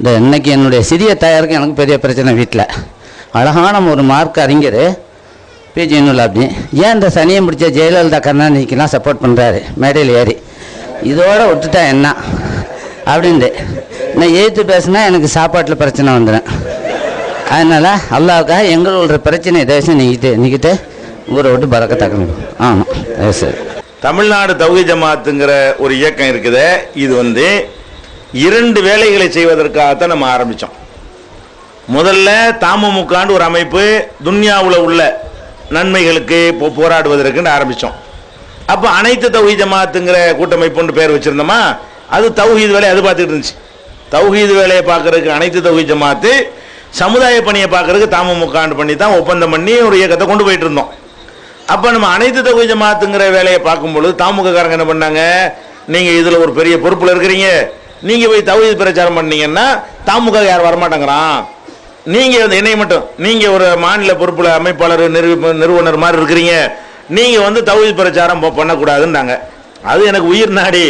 இந்த இன்னைக்கு என்னுடைய சிறிய தாயாருக்கு எனக்கு பெரிய பிரச்சனை வீட்டில். அழகான ஒரு மார்க் அறிஞர் பிஜி அப்படி ஏன் இந்த சனியை முடிச்ச ஜெயலலிதா கருணாநிதிக்கெல்லாம் சப்போர்ட் பண்ணுறாரு மேடையில் ஏறி, இதோடு விட்டுட்டா என்ன அப்படின்ட்டு நான் எய்த்து பேசுனா எனக்கு சாப்பாட்டில் பிரச்சனை வந்துடும். அதனால் அல்லாவுக்காக எங்களோட பிரச்சனை தயவுசெய்து நீக்கிட்டு ஊரை விட்டு பறக்கத்தாக்கணும். ஆமாம் சார். தமிழ்நாடு தௌஹீத் ஜமாத்துங்கிற ஒரு இயக்கம் இருக்குது. இது வந்து 2 வேலைகளை செய்வதற்காகத்தான் நம்ம ஆரம்பித்தோம். முதல்ல தமுமுகன்னு ஒரு அமைப்பு துன்யாவில் உள்ள நன்மைகளுக்கு போராடுவதற்குன்னு ஆரம்பித்தோம். அப்போ அனைத்து தௌஹீத் ஜமாத்துங்கிற கூட்டமைப்புன்னு பேர் வச்சுருந்தோமா, அது தௌஹீத் வேலையை அது பார்த்துக்கிட்டு இருந்துச்சு. தௌஹீத் வேலையை பார்க்கறதுக்கு அனைத்து தௌஹீத் ஜமாத்து, சமுதாய பணியை பார்க்கறதுக்கு தமுமுகன்னு பண்ணி தான் ஒப்பந்தம் பண்ணி ஒரு இயக்கத்தை கொண்டு போயிட்டு இருந்தோம். அப்போ நம்ம அனைத்து தௌஹீத் ஜமாத்துங்கிற வேலையை பார்க்கும்பொழுது தமுககாரங்க என்ன பண்ணாங்க, நீங்கள் இதில் ஒரு பெரிய பொறுப்பில் இருக்கிறீங்க, நீங்கள் போய் தௌஹீத் பிரச்சாரம் பண்ணீங்கன்னா தமுக யார் வரமாட்டேங்கிறான், நீங்கள் என்னை மட்டும் நீங்கள் ஒரு மாநில பொறுப்பில் அமைப்பாளர் நிறுவனர் மாதிரி இருக்கிறீங்க, நீங்கள் வந்து தௌஹீத் பிரச்சாரம் பண்ணக்கூடாதுன்னாங்க. அது எனக்கு உயிர் நாடி,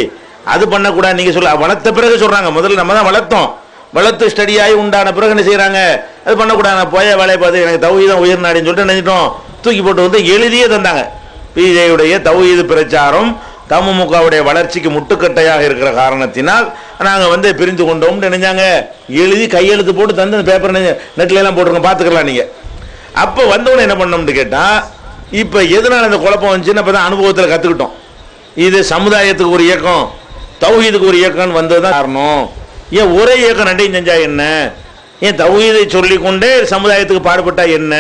அது பண்ணக்கூடாது நீங்கள் சொல்ல வளர்த்த பிறகு சொல்கிறாங்க. முதல்ல நம்ம தான் வளர்த்து ஸ்டடியாகி உண்டான பிறகு என்ன செய்கிறாங்க, அது பண்ணக்கூடாது. நான் போய வேலையை பார்த்து எனக்கு தௌஹீத் உயிர் நாடின்னு சொல்லிட்டு நினைச்சிட்டோம், தூக்கி போட்டு வந்து எழுதியே தந்தாங்க. பிஜேயுடைய தௌஹீத் பிரச்சாரம் தமுமுகவுடைய வளர்ச்சிக்கு முட்டுக்கட்டையாக இருக்கிற காரணத்தினால் நாங்கள் வந்து பிரிந்து கொண்டோம்னு நினைஞ்சாங்க. எழுதி கையெழுத்து போட்டு தந்து அந்த பேப்பர் நெட்ல எல்லாம் போட்டுருங்க, பார்த்துக்கலாம் நீங்கள். அப்போ வந்தவொடனே என்ன பண்ணோம்னு கேட்டால், இப்போ எதனால் இந்த குழப்பம் வந்துச்சுன்னு அப்போ தான் அனுபவத்தில் கற்றுக்கிட்டோம். இது சமுதாயத்துக்கு ஒரு இயக்கம், தௌஹீதுக்கு ஒரு இயக்கம்னு வந்தது தான் காரணம். ஏன் ஒரே இயக்கம் ரெண்டையும் செஞ்சா என்ன, ஏன் தௌஹீதை சொல்லிக்கொண்டே சமுதாயத்துக்கு பாடுபட்டா என்ன,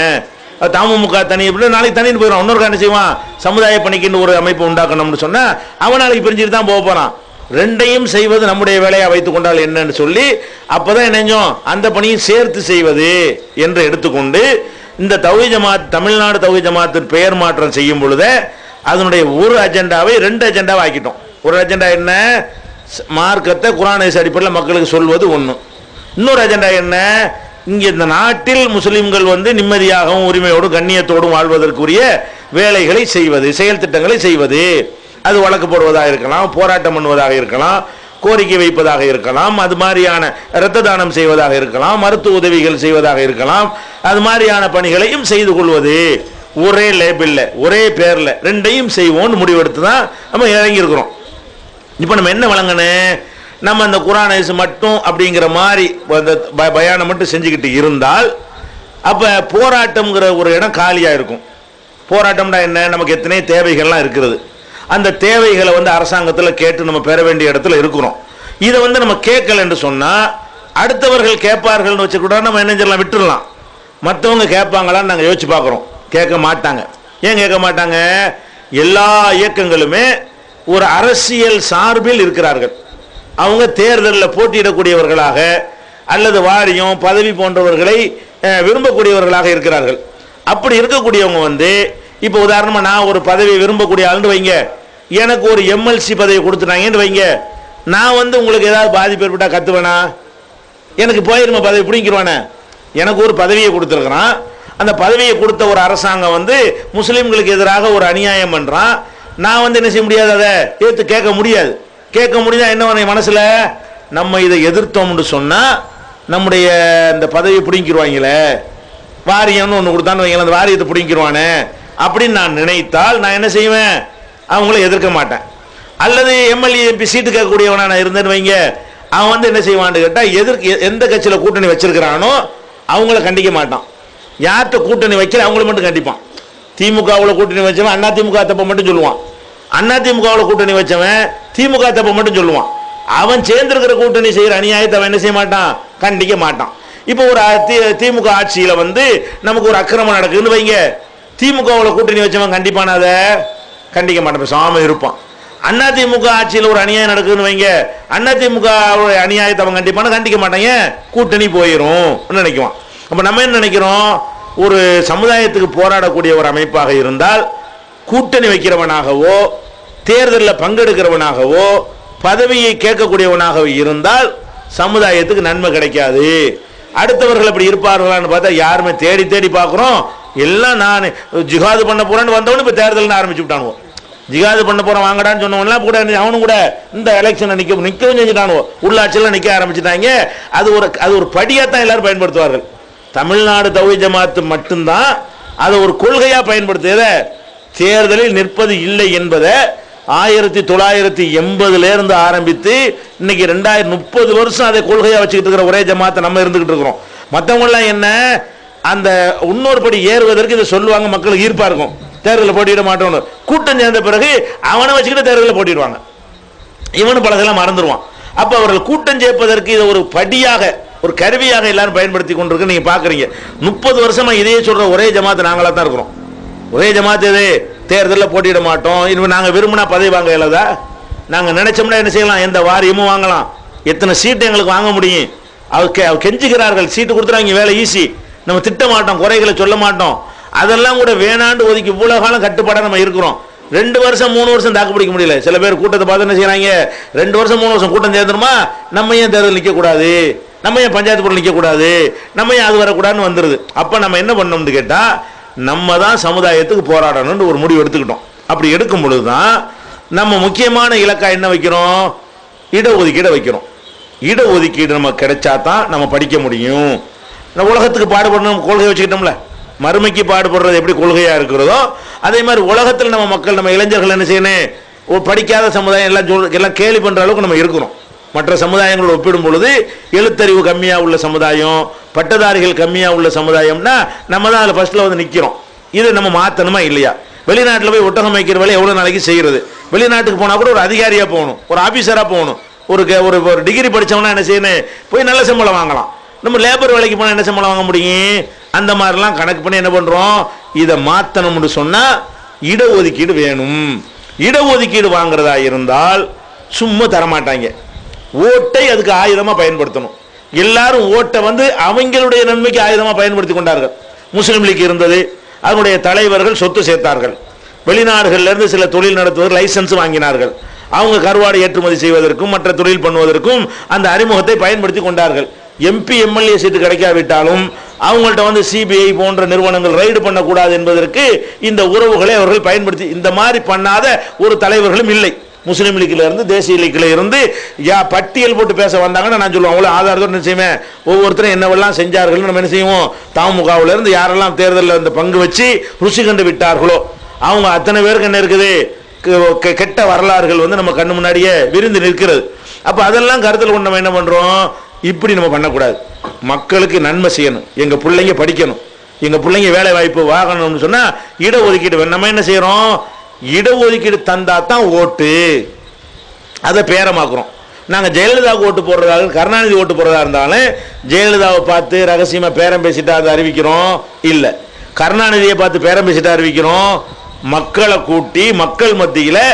தமுமுக தனி இப்படி நாளைக்கு தனின்னு போயிடும். இன்னொரு என்ன செய்வான், சமுதாய பணிக்குன்னு ஒரு அமைப்பு உண்டாக்கணும்னு சொன்னால் அவன் நாளைக்கு பிரிஞ்சுட்டு தான் போக போகிறான். ரெண்டையும் செய்வது நம்முடைய வேலையை வைத்துக் கொண்டால் என்னன்னு சொல்லி அப்போ தான் நினைஞ்சோம் அந்த பணியும் சேர்த்து செய்வது என்று எடுத்துக்கொண்டு இந்த தௌஹீத் ஜமாத் தமிழ்நாடு தௌஹீத் ஜமாத்தின் பெயர் மாற்றம் செய்யும் பொழுது அதனுடைய ஒரு அஜெண்டாவை 2 அஜெண்டாவை ஆக்கிட்டோம். ஒரு அஜெண்டா என்ன, மார்க்கத்தை குர்ஆன் ஹதீஸ் அடிப்படையில் மக்களுக்கு சொல்வது ஒன்று. இன்னொரு அஜெண்டா என்ன, இங்கே இந்த நாட்டில் முஸ்லிம்கள் வந்து நிம்மதியாகவும் உரிமையோடும் கண்ணியத்தோடும் வாழ்வதற்குரிய வேலைகளை செய்வது, செயல் திட்டங்களை செய்வது. அது வழக்கு போடுவதாக இருக்கலாம், போராட்டம் பண்ணுவதாக இருக்கலாம், கோரிக்கை வைப்பதாக இருக்கலாம், அது மாதிரியான இரத்த தானம் செய்வதாக இருக்கலாம், மருத்துவ உதவிகள் செய்வதாக இருக்கலாம், அது மாதிரியான பணிகளையும் செய்து கொள்வது. ஒரே லேபிளில் ஒரே பேரில் 2ஐயும் செய்வோம்னு முடிவெடுத்து தான் நம்ம இறங்கியிருக்கிறோம். இப்போ நம்ம என்ன வழங்கணும், நம்ம அந்த குர்ஆன் ஹதீஸ் மட்டும் அப்படிங்கிற மாதிரி அந்த பயானை மட்டும் செஞ்சுக்கிட்டு இருந்தால் அப்போ போராட்டம்ங்கிற ஒரு இடம் காலியாக இருக்கும். போராட்டம்னா என்ன, நமக்கு எத்தனை தேவைகள்லாம் இருக்கிறது, அந்த தேவைகளை வந்து அரசாங்கத்தில் கேட்டு நம்ம பெற வேண்டிய இடத்துல இருக்கிறோம். இதை வந்து நம்ம கேட்கல என்று சொன்னால் அடுத்தவர்கள் கேட்பார்கள்னு வச்சுக்கூட நம்ம என்ன செய்யலாம், விட்டுடலாம். மற்றவங்க கேட்பாங்களான்னு நாங்கள் யோசிச்சு பார்க்குறோம், கேட்க மாட்டாங்க. ஏன் கேட்க மாட்டாங்க, எல்லா இயக்கங்களுமே ஒரு அரசியல் சார்பில் இருக்கிறார்கள். அவங்க தேர்தலில் போட்டியிடக்கூடியவர்களாக அல்லது வாரியம் பதவி போன்றவர்களை விரும்பக்கூடியவர்களாக இருக்கிறார்கள். அப்படி இருக்கக்கூடியவங்க வந்து இப்போ உதாரணமாக நான் ஒரு பதவியை விரும்பக்கூடிய ஆளுன்னு வைங்க, எனக்கு ஒரு எம்எல்சி பதவி கொடுத்துட்டாங்கன்னு வைங்க, நான் வந்து உங்களுக்கு ஏதாவது பாதிப்பு ஏற்பட்டால் கத்துவேனா, எனக்கு போயிருமா பதவி பிடிங்கிடுவானே. எனக்கு ஒரு பதவியை கொடுத்துருக்குறான், அந்த பதவியை கொடுத்த ஒரு அரசாங்கம் வந்து முஸ்லீம்களுக்கு எதிராக ஒரு அநியாயம் பண்ணுறான், நான் வந்து என்ன செய்ய முடியாது, அதை ஏற்று கேட்க முடியாது. கேட்க முடியுதா என்ன மனசில், நம்ம இதை எதிர்த்தோம்னு சொன்னால் நம்முடைய இந்த பதவியை பிடிங்கிடுவாங்களே, வாரியம்னு ஒன்று கொடுத்தான்னு வைங்களேன், அந்த வாரியத்தை பிடிங்கிடுவானே அப்படின்னு நான் நினைத்தால் நான் என்ன செய்வேன், அவங்கள எதிர்க்க மாட்டேன். அல்லது எம்எல்ஏ எம்பி சீட்டு கேட்கக்கூடியவனா நான் இருந்தேன்னு வைங்க, அவன் வந்து என்ன செய்வான்னு கேட்டால் எந்த கட்சியில் கூட்டணி வச்சிருக்கிறானோ அவங்கள கண்டிக்க மாட்டான். யார்கிட்ட கூட்டணி வைக்கல அவங்கள மட்டும் கண்டிப்பான். திமுகவில் கூட்டணி வச்சவன் அண்ணா திமுக தப்பை மட்டும் சொல்லுவான், அண்ணா திமுகவில் கூட்டணி வச்சவன் திமுக தப்பை மட்டும் சொல்லுவான். அவன் சேர்ந்திருக்கிற கூட்டணி செய்கிற அநியாயத்தை அவன் என்ன செய்ய மாட்டான், கண்டிக்க மாட்டான். இப்போ ஒரு திமுக ஆட்சியில் வந்து நமக்கு ஒரு அக்கிரமம் நடக்குதுன்னு வைங்க, திமுகவில் கூட்டணி வச்சவன் கண்டிப்பான அதை கண்டிக்க மாட்டான், சாம இருப்பான். அண்ணா திமுக ஆட்சியில் ஒரு அநியாயம் நடக்குதுன்னு வைங்க, அண்ணா திமுக அநியாயத்தை அவன் கண்டிப்பான கண்டிக்க மாட்டாங்க, கூட்டணி போயிடும் நினைக்குவான். அப்போ நம்ம என்ன நினைக்கிறோம், ஒரு சமுதாயத்துக்கு போராடக்கூடிய ஒரு அமைப்பாக இருந்தால் கூட்டணி வைக்கிறவனாகவோ தேர்தலில் பங்கெடுக்கிறவனாகவோ பதவியை கேட்கக்கூடியவனாகவோ இருந்தால் சமுதாயத்துக்கு நன்மை கிடைக்காது. அடுத்தவர்கள் அப்படி இருப்பார்களான்னு பார்த்தா யாருமே தேடி தேடி பார்க்குறோம், எல்லாம் நான் ஜிஹாது பண்ண போறேன்னு வந்தவொன்னு இப்போ தேர்தல்னு ஆரம்பிச்சு விட்டானுவோம். ஜிகாது பண்ண போகிறோம் வாங்கடான்னு சொன்னவங்களாம் கூட அவனும் கூட இந்த எலெக்ஷனை நிற்கவும் செஞ்சுட்டானுவோ, உள்ளாட்சியெல்லாம் நிற்க ஆரம்பிச்சுட்டாங்க. அது ஒரு படியாக தான் எல்லாரும் பயன்படுத்துவார்கள். தமிழ்நாடு தௌஹீத் ஜமாத் மட்டும்தான் அதை ஒரு கொள்கையாக பயன்படுத்தியத தேர்தலில் நிற்பது இல்லை என்பதை 1980 ஆரம்பித்து இன்னைக்கு 2030 வருஷம் அதை கொள்கையாக வச்சுக்கிட்டு இருக்கிற ஒரே ஜமாத்தை நம்ம இருந்துகிட்டு இருக்கிறோம். மற்றவங்களாம் என்ன, அந்த இன்னொரு படி ஏறுவதற்கு இதை சொல்லுவாங்க, மக்களுக்கு ஈர்ப்பா இருக்கும், தேர்தலில் போட்டியிட மாட்டோம்னு. கூட்டம் சேர்ந்த பிறகு அவனை வச்சுக்கிட்டு தேர்தலில் போட்டிடுவாங்க, இவனு பலதெல்லாம் மறந்துடுவான். அப்போ அவர்கள் கூட்டம் சேர்ப்பதற்கு இதை ஒரு படியாக, ஒரு கருவியாக எல்லாரும் பயன்படுத்தி கொண்டிருக்கு. நீங்க பாக்குறீங்க 30 வருஷமா இதையே சொல்ற ஒரே ஜமாத்து நாங்களா தான் இருக்கிறோம். ஒரே ஜமாத்து இது, தேர்தலில் போட்டியிட மாட்டோம், இனிமேல் நாங்கள் விரும்பினா பதவி வாங்க இயலாதா, நாங்கள் நினைச்சோம்னா என்ன செய்யலாம், எந்த வாரியமும் வாங்கலாம், எத்தனை சீட்டு எங்களுக்கு வாங்க முடியும். அவர் கெஞ்சுகிறார்கள், சீட்டு கொடுத்துறாங்க, வேலை ஈஸி, நம்ம திட்ட மாட்டோம், குறைகளை சொல்ல மாட்டோம், அதெல்லாம் கூட வேணாண்டு ஒதுக்கி இவ்வளவு காலம் கட்டுப்பாடாக நம்ம இருக்கிறோம். 2 வருஷம் 3 வருஷம் தாக்கு பிடிக்க முடியல. சில பேர் கூட்டத்தை பார்த்து என்ன செய்யறாங்க, 2 வருஷம் 3 வருஷம் கூட்டம் சேர்ந்துருமா, நம்ம ஏன் தேர்தல் நிற்கக்கூடாது, நம்ம ஏன் பஞ்சாயத்து போர்டில் நிற்கக்கூடாது, நம்ம ஏன் அது வரக்கூடாதுன்னு வந்துடுது. அப்போ நம்ம என்ன பண்ணோம்னு கேட்டால், நம்ம தான் சமுதாயத்துக்கு போராடணும்னு ஒரு முடிவு எடுத்துக்கிட்டோம். அப்படி எடுக்கும் பொழுது தான் நம்ம முக்கியமான இலக்கா என்ன வைக்கிறோம், இடஒதுக்கீடை வைக்கிறோம். இடஒதுக்கீடு நம்ம கிடைச்சா தான் நம்ம படிக்க முடியும். உலகத்துக்கு பாடுபடணும் கொள்கை வச்சுக்கிட்டோம்ல, மறுமைக்கு பாடுபடுறது எப்படி கொள்கையாக இருக்கிறதோ அதே மாதிரி உலகத்தில் நம்ம மக்கள், நம்ம இளைஞர்கள் என்ன செய்யணும், படிக்காத சமுதாயம் எல்லாம் கேலி பண்ணுற அளவுக்கு நம்ம இருக்கிறோம். மற்ற சமுதாயங்களோடு ஒப்பிடும் பொழுது எழுத்தறிவு கம்மியாக உள்ள சமுதாயம், பட்டதாரிகள் கம்மியாக உள்ள சமுதாயம்னா நம்ம தான் அதில் ஃபர்ஸ்ட்டில் வந்து நிற்கிறோம். இது நம்ம மாற்றணுமா இல்லையா? வெளிநாட்டில் போய் ஒட்டகம் வைக்கிற வேலை எவ்வளோ நாளைக்கு செய்கிறது, வெளிநாட்டுக்கு போனால் கூட ஒரு அதிகாரியாக போகணும், ஒரு ஆஃபீஸராக போகணும், ஒரு டிகிரி படித்தவனா என்ன செய்யணும், போய் நல்ல சம்பளம் வாங்கலாம். நம்ம லேபர் வேலைக்கு போனால் என்ன சம்பளம் வாங்க முடியும்? அந்த மாதிரிலாம் கணக்கு பண்ணி என்ன பண்ணுறோம், இதை மாற்றணும்னு சொன்னால் இடஒதுக்கீடு வேணும். இடஒதுக்கீடு வாங்குறதா இருந்தால் சும்மா தரமாட்டாங்க, ஓட்டை அதுக்கு ஆயுதமாக பயன்படுத்தணும். எல்லாரும் ஓட்டை வந்து அவங்களுடைய நன்மைக்கு ஆயுதமாக பயன்படுத்தி கொண்டார்கள். முஸ்லீம் லீக் இருந்தது, அதனுடைய தலைவர்கள் சொத்து சேர்த்தார்கள், வெளிநாடுகளிலிருந்து சில தொழில் நடத்துவதற்கு லைசன்ஸ் வாங்கினார்கள், அவங்க கருவாடு ஏற்றுமதி செய்வதற்கும் மற்ற தொழில் பண்ணுவதற்கும் அந்த அறிமுகத்தை பயன்படுத்தி கொண்டார்கள். எம்பி எம்எல்ஏ சீட்டு கிடைக்காவிட்டாலும் அவங்கள்ட்ட வந்து சிபிஐ போன்ற நிறுவனங்கள் ரைடு பண்ணக்கூடாது என்பதற்கு இந்த உறவுகளை அவர்கள் பயன்படுத்தி, இந்த மாதிரி பண்ணாத ஒரு தலைவர்களும் இல்லை. முஸ்லீம் லீக்ல இருந்து தேசிய லீக்ல இருந்து பட்டியல் போட்டு பேச வந்தாங்கன்னா நான் சொல்லுவேன், அவ்வளோ ஆதாரத்தோடு என்ன செய்வேன், ஒவ்வொருத்தரும் என்னவெல்லாம் செஞ்சார்கள் நம்ம என்ன செய்வோம், தமுகவில் இருந்து யாரெல்லாம் தேர்தலில் இந்த பங்கு வச்சு ருசி கண்டு விட்டார்களோ அவங்க அத்தனை பேருக்கு என்ன இருக்குது, கெட்ட வரலாறுகள் வந்து நம்ம கண்ணு முன்னாடியே விரிந்து நிற்கிறது. அப்போ அதெல்லாம் கருத்தில் கொண்டு நம்ம என்ன பண்ணுறோம், இப்படி நம்ம பண்ணக்கூடாது, மக்களுக்கு நன்மை செய்யணும், எங்கள் பிள்ளைங்க படிக்கணும், எங்கள் பிள்ளைங்க வேலை வாய்ப்பு வாங்கணும்னு சொன்னால் இடஒதுக்கீடு நம்ம என்ன செய்கிறோம், இடஒதுக்கீடு தந்தா தான் ஓட்டு, அதை பேரமாக்குறோம். நாங்கள் ஜெயலலிதாவுக்கு ஓட்டு போடுறதாக, கருணாநிதி ஓட்டு போடுறதா இருந்தாலும் ஜெயலலிதாவை பார்த்து ரகசியமாக பேரம் பேசிட்டா அதை அறிவிக்கிறோம் இல்லை, கருணாநிதியை பார்த்து பேரம் பேசிட்டா அறிவிக்கிறோம். மக்களை கூட்டி மக்கள் மத்தியில்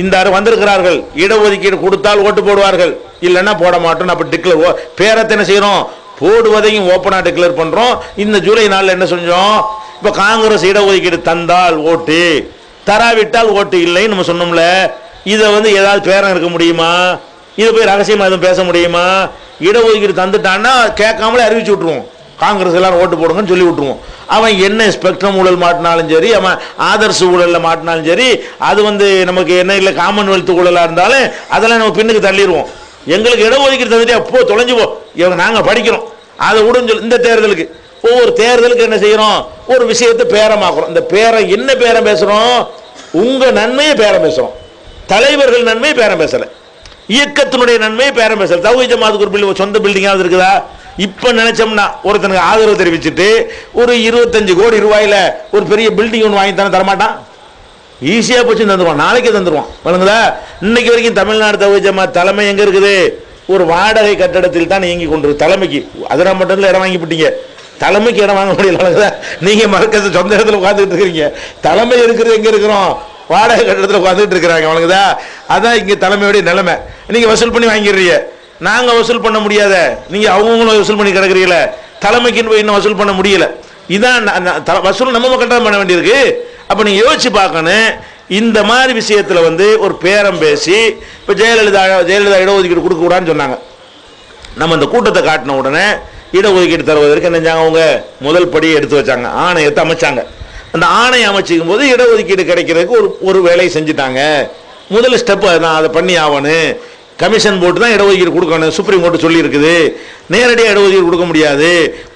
இந்த வந்திருக்கிறார்கள், இடஒதுக்கீடு கொடுத்தால் ஓட்டு போடுவார்கள், இல்லைன்னா போட மாட்டோம், அப்படி டிக்ளேர் பேரத்தை என்ன செய்கிறோம், போடுவதையும் ஓப்பனாக டிக்ளேர் பண்ணுறோம். இந்த ஜூலை நாளில் என்ன செஞ்சோம், இப்போ காங்கிரஸ் இடஒதுக்கீடு தந்தால் ஓட்டு, தராவிட்டால் ஓட்டு இல்லைன்னு நம்ம சொன்னோம்ல. இதை வந்து ஏதாவது பேரம் இருக்க முடியுமா, இதை போய் ரகசியமாக எதுவும் பேச முடியுமா? இடஒதுக்கீடு தந்துட்டான்னா கேட்காமலே அறிவிச்சு விட்ருவோம், காங்கிரஸ் எல்லாரும் ஓட்டு போடுங்கன்னு சொல்லி விட்டுருவோம். அவன் என்ன ஸ்பெக்ட்ரம் ஊழல் மாட்டினாலும் சரி, அவன் ஆதர்ஸ் ஊழலில் மாட்டினாலும் சரி, அது வந்து நமக்கு என்ன இல்லை காமன்வெல்த் ஊழலாக இருந்தாலும் அதெல்லாம் நம்ம பின்னுக்கு தள்ளிடுவோம். எங்களுக்கு இடஒதுக்கீடு தந்துட்டே போ தொலைஞ்சு போ, இவங்க நாங்கள் படிக்கிறோம் அதை விடுன்னு சொல்லி இந்த தேர்தலுக்கு ஒவ்வொரு தேர்தலுக்கு என்ன செய்கிறோம், ஒரு விஷயத்தை பேரமாக்குறோம். இந்த பேரம் என்ன பேரம் பேசுகிறோம், உங்கள் நன்மையை பேரம் பேசுகிறோம், தலைவர்கள் நன்மையை பேரம் பேசலை, இயக்கத்தினுடைய நன்மையை பேரம் பேசலை. தௌஹீத் ஜமாத்துக்கு ஒரு சொந்த பில்டிங்காவது இருக்குதா? இப்போ நினைச்சோம்னா ஒருத்தனுக்கு ஆதரவு தெரிவிச்சுட்டு ஒரு 25 கோடி ரூபாயில ஒரு பெரிய பில்டிங் ஒன்று வாங்கி தானே தரமாட்டான், ஈஸியாக போச்சு தந்துடுவான், நாளைக்கே தந்துடுவான். வழங்குதா? இன்னைக்கு வரைக்கும் தமிழ்நாடு தௌஹீத் ஜமாத் தலைமை எங்கே இருக்குது, ஒரு வாடகை கட்டடத்தில் தான் இயங்கி கொண்டு தலைமைக்கு அதில் மட்டும் இடம் வாங்கி விட்டீங்க, தலைமைக்கு இடம் வாங்க முடியல. வழங்குதா? நீங்கள் மறக்கிறது சொந்த இடத்துல உட்காந்துட்டு இருக்கிறீங்க, தலைமை இருக்கிறது எங்கே இருக்கிறோம், வாடகை கட்டடத்தில் உட்காந்துட்டு இருக்கிறாங்க. வழங்குதா? அதான் இங்கே தலைமையுடைய நிலைமை. நீங்கள் வசூல் பண்ணி வாங்கிடுறீங்க, நாங்கள் வசூல் பண்ண முடியாத, நீங்கள் அவங்களும் வசூல் பண்ணி கிடக்குறீங்கள, தலைமைக்குன்னு போய் இன்னும் வசூல் பண்ண முடியல. இதான் வசூல் நம்ம கட்டணம் பண்ண வேண்டியிருக்கு. அப்போ நீங்கள் யோசிச்சு பார்க்கணும், இந்த மாதிரி விஷயத்தில் வந்து ஒரு பேரம் பேசி இப்போ ஜெயலலிதா இடஒதுக்கீடு கொடுக்கக்கூடாதுன்னு சொன்னாங்க. நம்ம இந்த கூட்டத்தை காட்டின உடனே இடஒதுக்கீடு தருவதற்கு என்ன செஞ்சாங்க, அவங்க முதல் படியை எடுத்து வச்சாங்க, ஆணையத்தை அமைச்சாங்க. அந்த ஆணை அமைச்சிக்கும் போது இடஒதுக்கீடு கிடைக்கிறதுக்கு ஒரு வேலையை செஞ்சுட்டாங்க. முதல் ஸ்டெப் நான் அதை பண்ணி ஆகணும். கமிஷன் போட்டு தான் இடஒதுக்கீடு கொடுக்கணும், சுப்ரீம் கோர்ட்டு சொல்லியிருக்குது. நேரடியாக இடஒதுக்கீடு கொடுக்க முடியாது.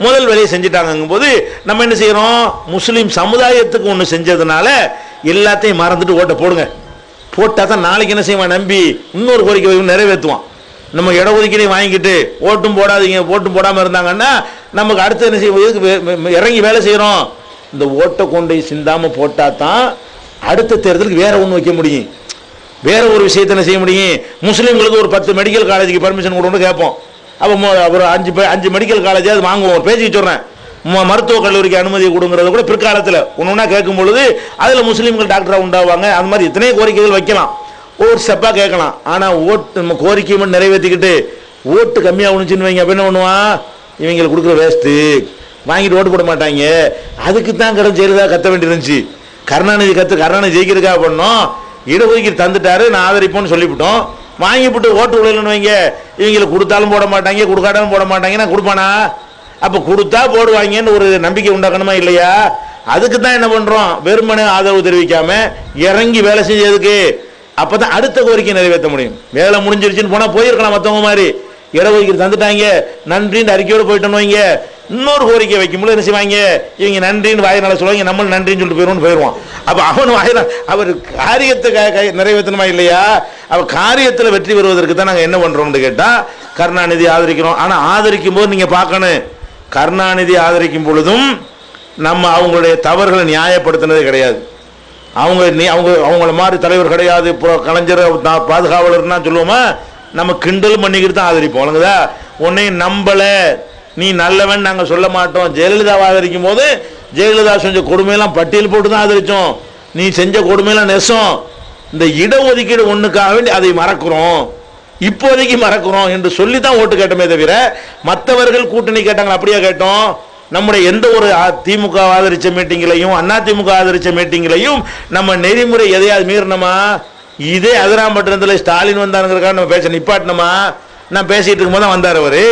முதல் வேலையை செஞ்சுட்டாங்கும் போது நம்ம என்ன செய்கிறோம், முஸ்லீம் சமுதாயத்துக்கு ஒன்று செஞ்சதுனால எல்லாத்தையும் மறந்துட்டு ஓட்டை போடுங்க. போட்டால் தான் நாளைக்கு என்ன செய்வான், நம்பி இன்னொரு கோரிக்கை நிறைவேற்றுவான். நம்ம இடஒதுக்கீடையும் வாங்கிக்கிட்டு ஓட்டும் போடாதீங்க, ஓட்டும் போடாமல் இருந்தாங்கன்னா நமக்கு அடுத்து என்ன செய்வோம், இறங்கி வேலை செய்கிறோம். இந்த ஓட்டை கொண்டு சிந்தாமல் போட்டால் தான் அடுத்த தேர்தலுக்கு வேற ஒன்று வைக்க முடியும், வேற ஒரு விஷயத்தை என்ன செய்ய முடியும். முஸ்லீம்களுக்கு ஒரு 10 மெடிக்கல் காலேஜுக்கு பர்மிஷன் கொடுக்கணும்னு கேட்போம். அப்போ ஒரு 5 மெடிக்கல் காலேஜாவது வாங்குவோம். ஒரு பேச்சுக்கு சொல்கிறேன், மருத்துவக் கல்லூரிக்கு அனுமதி கொடுங்கிறத கூட பிற்காலத்தில் ஒன்று கேட்கும் பொழுது அதில் முஸ்லீம்கள் டாக்டராக உண்டாவாங்க. அது மாதிரி எத்தனையோ கோரிக்கைகள் வைக்கலாம், ஒவ்வொரு ஸ்டெப்பாக கேட்கலாம். ஆனால் ஓட்டு நம்ம கோரிக்கை மட்டும் நிறைவேற்றிக்கிட்டு ஓட்டு கம்மியாக ஒன்றுச்சுன்னு வைங்க, அப்போ என்ன பண்ணுவான், இவங்களுக்கு கொடுக்குற வேஸ்ட்டு வாங்கிட்டு ஓட்டு போட மாட்டாங்க. அதுக்கு தான் ஜெயலலிதா கத்த வேண்டியிருந்துச்சு. கருணாநிதி ஜெயிக்கிறதுக்காக பண்ணோம். இடஒதுக்கீடு தந்துட்டாரு, நான் ஆதரிப்போன்னு சொல்லிவிட்டோம். வாங்கிவிட்டு ஓட்டு விடலன்னு வைங்க, இவங்களுக்கு கொடுத்தாலும் போட மாட்டாங்க, கொடுக்காட்டாலும் போட மாட்டாங்க. நான் கொடுப்பானா? அப்போ கொடுத்தா போடுவாங்கன்னு ஒரு நம்பிக்கை உண்டாக்கணுமா இல்லையா? அதுக்கு தான் என்ன பண்ணுறோம், வெறுமனே ஆதரவு தெரிவிக்காம இறங்கி வேலை செஞ்சதுக்கு. அப்போ தான் அடுத்த கோரிக்கை நிறைவேற்ற முடியும். வேலை முடிஞ்சிருச்சுன்னு போனால் போயிருக்கலாம். மற்றவங்க மாதிரி இடஒதுக்கீடு தந்துட்டாங்க நன்றின்னு அறிக்கையோடு போயிட்டோன்னு வைங்க, இன்னொரு கோரிக்கை வைக்கும்போது என்ன செய்வாங்க, இவங்க நன்றின்னு வாயினால சொல்லுவாங்க, நம்மளும் நன்றின்னு சொல்லிட்டு போயிடுவான். அப்போ அவன் வாயினால் அவர் காரியத்தை நிறைவேற்றணுமா இல்லையா? அவள் காரியத்தில் வெற்றி பெறுவதற்கு தான் நாங்கள் என்ன பண்ணுறோம்னு கேட்டால் கருணாநிதி ஆதரிக்கிறோம். ஆனால் ஆதரிக்கும் போது நீங்கள் பார்க்கணும், கருணாநிதி ஆதரிக்கும் பொழுதும் நம்ம அவங்களுடைய தவறுகளை நியாயப்படுத்தினது கிடையாது. அவங்கள மாதிரி தலைவர் கிடையாது, கலைஞர் பாதுகாவலர்னா சொல்லுவோமா, நம்ம கிண்டல் பண்ணிக்கிட்டு தான் ஆதரிப்போம். வழங்குதா, உன்னையும் நம்பலை, நீ நல்லவன் நாங்கள் சொல்ல மாட்டோம். ஜெயலலிதாவை ஆதரிக்கும் போது ஜெயலலிதா செஞ்ச கொடுமையெல்லாம் பட்டியல் போட்டு தான் ஆதரித்தோம். நீ செஞ்ச கொடுமையெல்லாம் நெசம். இந்த இடஒதுக்கீடு ஒன்றுக்காக வேண்டி அதை மறக்கிறோம், இப்போதைக்கு மறக்கிறோம் என்று சொல்லி தான் ஓட்டு கேட்டோமே தவிர மற்றவர்கள் கூட்டணி கேட்டாங்க அப்படியே கேட்டோம். நம்முடைய எந்த ஒரு திமுக ஆதரிச்ச மீட்டிங்லையும் அதிமுக ஆதரிச்ச மீட்டிங்லையும் நம்ம நெறிமுறை எதையாவது மீறினோமா? இதே அதிராம்பட்டினத்தில் ஸ்டாலின் வந்தாருங்கிறக்காக நம்ம பேச நிப்பாட்டினோமா? நான் பேசிட்டு இருக்கும்போது தான் வந்தார் அவர்.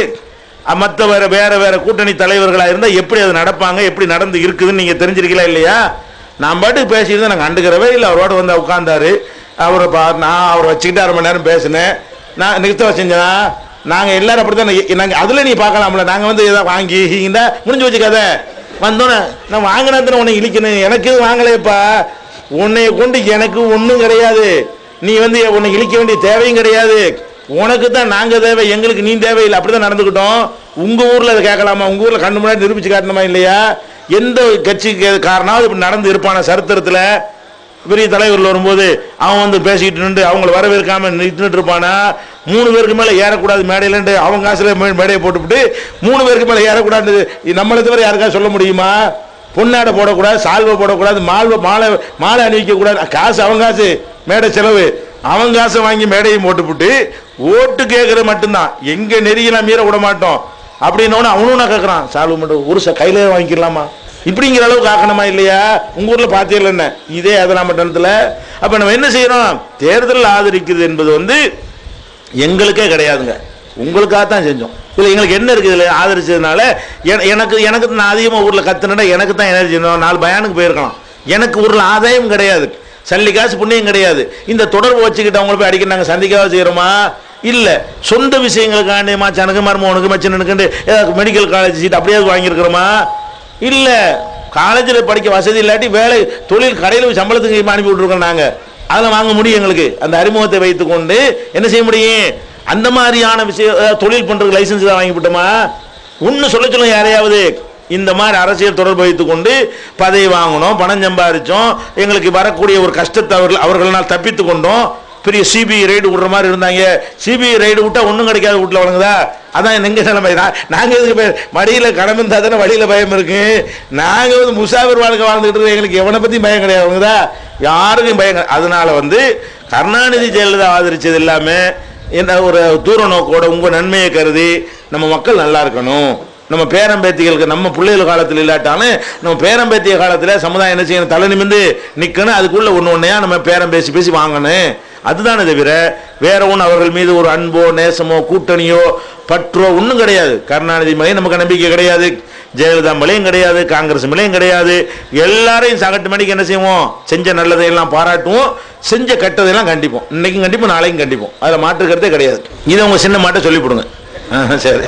மற்ற வேற கூட்டணி தலைவர்களாக இருந்தால் எப்படி அது நடப்பாங்க, எப்படி நடந்து இருக்குதுன்னு நீங்கள் தெரிஞ்சிருக்கீங்களா இல்லையா? நான் பாட்டுக்கு பேசிட்டு தான் நாங்கள் கண்டுக்கிறவே இல்லை. அவரோட வந்து உட்காந்தாரு, நான் அவரை வச்சுக்கிட்டு 1/2 மணி நேரம் பேசினேன். நான் நிறுத்த வச்சேன்னா நாங்கள் எல்லாரும் அப்படி தான். நாங்கள் அதில் நீ பார்க்கலாம்ல, நாங்கள் வந்து எதாவது வாங்கி இந்த முடிஞ்சு வச்சுக்காத வந்தோன்னே நான் வாங்கினதுன்னு உன்னை இழிக்கணும், எனக்கு எதுவும் வாங்கலையப்பா, உன்னைய கொண்டு எனக்கு ஒன்றும் கிடையாது, நீ வந்து உன்னை இழிக்க வேண்டிய தேவையும் கிடையாது, உனக்கு தான் நாங்கள் தேவை, எங்களுக்கு நீ தேவையில்லை. அப்படி தான் நடந்துக்கிட்டோம். உங்கள் ஊரில் அதை கேட்கலாமா? உங்கள் ஊரில் கண்ணு முன்னாடி நிரூபிச்சு காட்டணுமா இல்லையா? எந்த கட்சிக்கு காரணம் இப்படி நடந்து இருப்பான சரித்திரத்தில்? பெரிய தலைவர்கள் வரும்போது அவன் வந்து பேசிக்கிட்டு நின்று அவங்களை வரவேற்காம நின்றுட்டு இருப்பானா? 3 பேருக்கு மேலே ஏறக்கூடாது மேடையிலன்ட்டு அவங்க காசுல மேடையை போட்டுவிட்டு 3 பேருக்கு மேலே ஏறக்கூடாது. நம்மளை தவிர யாருக்காவது சொல்ல முடியுமா? பொன்னாடை போடக்கூடாது, சால்வை போடக்கூடாது, மாலை அணிவிக்கக்கூடாது. காசு அவங்க காசு, மேடை செலவு அவங்க காசை வாங்கி மேடையும் போட்டுவிட்டு ஓட்டு கேட்கறது மட்டும்தான். எங்க நெறியெல்லாம் மீற விட மாட்டோம் அப்படின்னோன்னு அவனும் நான் கேட்குறான், சால்வை மட்டும் ஒரு கையிலே வாங்கிக்கலாமா? இப்படிங்கிற அளவுக்கு ஆக்கணுமா இல்லையா? உங்க ஊர்ல பார்த்தீங்களா என்ன இதே அதிராம்பட்டினத்தில்? அப்ப நம்ம என்ன செய்யறோம், தேர்தல் ஆதரிக்கிறது என்பது வந்து எங்களுக்கே கிடையாதுங்க, உங்களுக்காக தான் செஞ்சோம். இல்லை எங்களுக்கு என்ன இருக்குது இல்லை ஆதரிச்சதுனால எனக்கு நான் அதிகமாக ஊரில் கத்துனா எனக்கு தான் எனர்ஜி. 4 பயானுக்கு போயிருக்கலாம், எனக்கு ஊரில் ஆதாயம் கிடையாது, சல்லி காசு புண்ணியம் கிடையாது. இந்த தொடர்பு வச்சுக்கிட்டு அவங்கள போய் அடிக்க நாங்கள் சந்திக்காக செய்கிறோமா? இல்லை, சொந்த விஷயங்களுக்காண்டி மாச்சானுக்கு மருமகனுக்கு மச்சனுக்கு மெடிக்கல் காலேஜ் சீட் அப்படியாவது வாங்கியிருக்கிறோமா? இல்லை, காலேஜில் படிக்க வசதி இல்லாட்டி வேலை தொழில் கடையில் சம்பளத்துக்கு அனுப்பி விட்ருக்கோம் நாங்கள். அதெல்லாம் வாங்க முடியும் எங்களுக்கு. அந்த அறிமுகத்தை வைத்துக்கொண்டு என்ன செய்ய முடியும்? அந்த மாதிரியான விஷயம் தொழில் பண்ணுறதுக்கு லைசன்ஸ் தான் வாங்கி விட்டோமா? ஒன்று சொல்ல யாரையாவது இந்த மாதிரி அரசியல் தொடர்பு வைத்துக்கொண்டு பதவி வாங்கணும், பணம் சம்பாதிச்சோம், எங்களுக்கு வரக்கூடிய ஒரு கஷ்டத்தை அவர்களால் தப்பித்து கொண்டோம். பெரிய சிபிஐ ரைடு விடுற மாதிரி இருந்தாங்க. சிபிஐ ரைடு விட்டா ஒன்றும் கிடைக்காது, வீட்டில் வழங்குதா? அதான் எங்கள் நிலைமை. நாங்கள் எதுக்கு மடியில் கடன் இருந்தால் தானே வழியில் பயம் இருக்கு. நாங்கள் வந்து முசாஃபிர் வாழ்க்கை வாழ்ந்துகிட்டு இருக்கோம், எங்களுக்கு எவனை பற்றி பயம் கிடையாது, வழங்குதா? யாருக்கும் பயம் கிடையாது. அதனால வந்து கருணாநிதி ஜெயலலிதா ஆதரிச்சது எல்லாமே என்ன ஒரு தூர நோக்கோட உங்கள் நன்மையை கருதி நம்ம மக்கள் நல்லா இருக்கணும், நம்ம பேரம்பேத்திகளுக்கு நம்ம பிள்ளைகள் காலத்தில் இல்லாட்டாலும் நம்ம பேரம்பேத்திய காலத்தில் சமுதாயம் என்ன செய்யணும், தலை நிமிந்து நிற்கணும். அதுக்குள்ளே ஒன்றையா நம்ம பேரம் பேசி வாங்கணும். அதுதானே தவிர வேற ஒன்று அவர்கள் மீது ஒரு அன்போ நேசமோ கூட்டணியோ பற்றோ ஒன்றும் கிடையாது. கருணாநிதி மேலே நமக்கு நம்பிக்கை கிடையாது. ஜெயலலிதா மேலேயும் கிடையாது, காங்கிரஸ் மேலேயும் கிடையாது. எல்லாரையும் சகட்டு மணிக்கு என்ன செய்வோம்? செஞ்ச நல்லதையெல்லாம் பாராட்டுவோம், செஞ்ச கெட்டதையெல்லாம் கண்டிப்போம். இன்னைக்கும் கண்டிப்போம், நாளைக்கும் கண்டிப்போம். அதில் மாற்றுக்கிறதே கிடையாது. இதை உங்க சின்ன மாட்ட சொல்லிவிடுங்க. சரி.